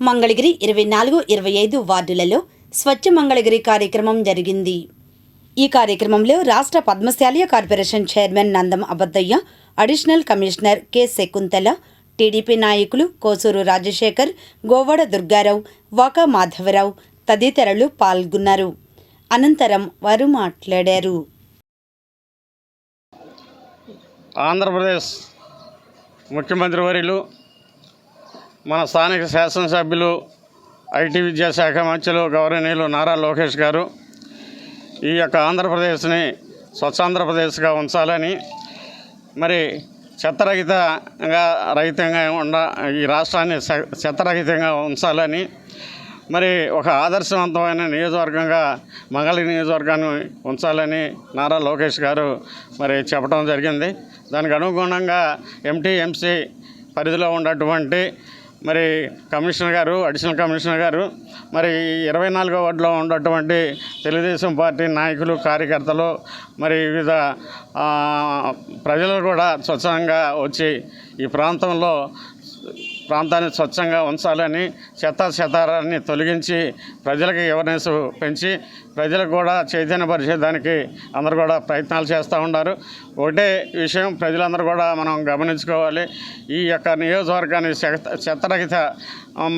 మంగళగిరి 24-25 వార్డులలో స్వచ్ఛ మంగళగిరి కార్యక్రమం జరిగింది. ఈ కార్యక్రమంలో రాష్ట్ర Padmashali corporation chairman Nandam Abaddayya, additional commissioner K Shakuntala, TDP నాయకులు కోసూరు రాజశేఖర్, గోవాడ దుర్గారావు, వాకా మాధవరావు తదితరులు పాల్గొన్నారు. అనంతరం వారు మాట్లాడారు. ఆంధ్రప్రదేశ్ ముఖ్యమంత్రి వర్యులు, మన స్థానిక శాసనసభ్యులు, ఐటీ విద్యాశాఖ మంత్రులు గౌరవనీయులు నారా లోకేష్ గారు ఈ యొక్క ఆంధ్రప్రదేశ్ని స్వచ్ఛాంధ్రప్రదేశ్గా ఉంచాలని, మరి రహితంగా ఈ రాష్ట్రాన్ని చెత్తరహితంగా ఉంచాలని, మరి ఒక ఆదర్శవంతమైన నియోజకవర్గంగా మంగళగిరి నియోజకవర్గాన్ని ఉంచాలని నారా లోకేష్ గారు మరి చెప్పడం జరిగింది. దానికి అనుగుణంగా ఎంటీఎంసీ పరిధిలో ఉన్నటువంటి మరి కమిషనర్ గారు, అడిషనల్ కమిషనర్ గారు, మరి 24వ వార్డులో ఉన్నటువంటి తెలుగుదేశం పార్టీ నాయకులు, కార్యకర్తలు, మరి వివిధ ప్రజలు కూడా స్వచ్ఛంగా వచ్చి ఈ ప్రాంతాన్ని స్వచ్ఛంగా ఉంచాలని, చెత్తాన్ని తొలగించి ప్రజలకు అవేర్నెస్ పెంచి ప్రజలకు కూడా చైతన్యపరిచేదానికి అందరూ కూడా ప్రయత్నాలు చేస్తూ ఉన్నారు. ఒకటే విషయం ప్రజలందరూ కూడా మనం గమనించుకోవాలి, ఈ యొక్క నియోజకవర్గాన్ని చెత్తరహిత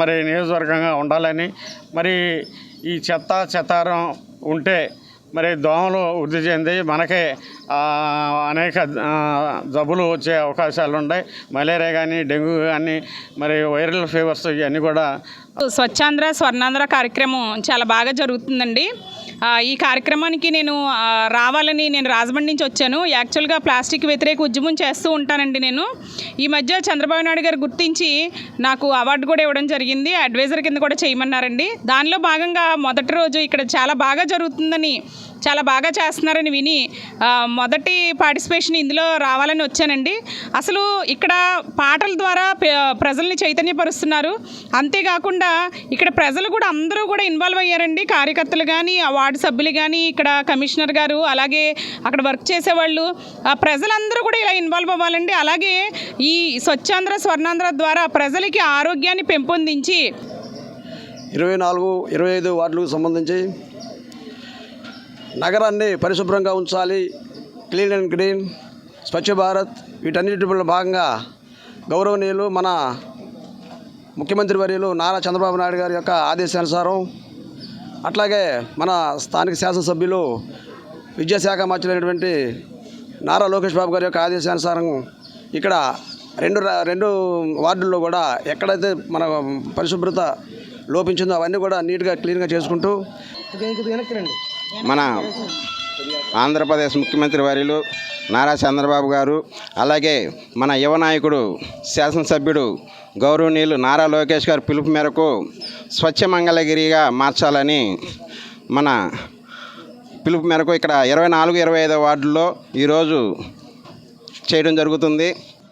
మరి నియోజకవర్గంగా ఉండాలని, మరి ఈ చెత్తారం ఉంటే మరి దోమలు వృద్ధి చెంది మనకే అనేక జబ్బులు వచ్చే అవకాశాలు ఉన్నాయి. మలేరియా కానీ, డెంగ్యూ కానీ, మరి వైరల్ ఫీవర్స్ ఇవన్నీ కూడా. స్వచ్ఛాంధ్ర స్వర్ణాంధ్ర కార్యక్రమం చాలా బాగా జరుగుతుందండి. ఈ కార్యక్రమానికి రావాలని నేను రాజమండ్రి నుంచి వచ్చాను. యాక్చువల్గా ప్లాస్టిక్ వ్యతిరేక ఉద్యమం చేస్తూ ఉంటానండి. నేను ఈ మధ్య చంద్రబాబు నాయుడు గారు గుర్తించి నాకు అవార్డు కూడా ఇవ్వడం జరిగింది. అడ్వైజర్ కింద కూడా చేయమన్నారండి. దానిలో భాగంగా మొదటి రోజు ఇక్కడ చాలా బాగా జరుగుతుందని, చాలా బాగా చేస్తున్నారని విని మొదటి పార్టిసిపేషన్ ఇందులో రావాలని వచ్చానండి. అసలు ఇక్కడ పాటల ద్వారా ప్రజల్ని చైతన్యపరుస్తున్నారు. అంతేకాకుండా ఇక్కడ ప్రజలు కూడా అందరూ కూడా ఇన్వాల్వ్ అయ్యారండి. కార్యకర్తలు కానీ, వార్డు సభ్యులు కానీ, ఇక్కడ కమిషనర్ గారు, అలాగే అక్కడ వర్క్ చేసేవాళ్ళు, ప్రజలందరూ కూడా ఇలా ఇన్వాల్వ్ అవ్వాలండి. అలాగే ఈ స్వచ్ఛాంధ్ర స్వర్ణాంధ్ర ద్వారా ప్రజలకి ఆరోగ్యాన్ని పెంపొందించి 24-25 వార్డులకు సంబంధించి నగరాన్ని పరిశుభ్రంగా ఉంచాలి, clean and green, Swachh Bharat, వీటన్నిటిలో భాగంగా గౌరవనీయులు మన ముఖ్యమంత్రి వర్యులు నారా చంద్రబాబు నాయుడు గారి యొక్క ఆదేశానుసారం, అట్లాగే మన స్థానిక శాసనసభ్యులు విద్యాశాఖ మంత్రులైనటువంటి నారా లోకేష్ బాబు గారి యొక్క ఆదేశానుసారం ఇక్కడ రెండు వార్డుల్లో కూడా ఎక్కడైతే మన పరిశుభ్రత లోపించిందో అవన్నీ కూడా నీట్గా క్లీన్గా చేసుకుంటూ మన ఆంధ్రప్రదేశ్ ముఖ్యమంత్రి వర్యులు నారా చంద్రబాబు గారు, అలాగే మన యువ నాయకుడు శాసనసభ్యుడు గౌరవనీయులు నారా లోకేష్ గారు పిలుపు మేరకు స్వచ్ఛ మంగళగిరిగా మార్చాలని మన పిలుపు మేరకు ఇక్కడ 24-25 వార్డుల్లో ఈరోజు చేయడం జరుగుతుంది.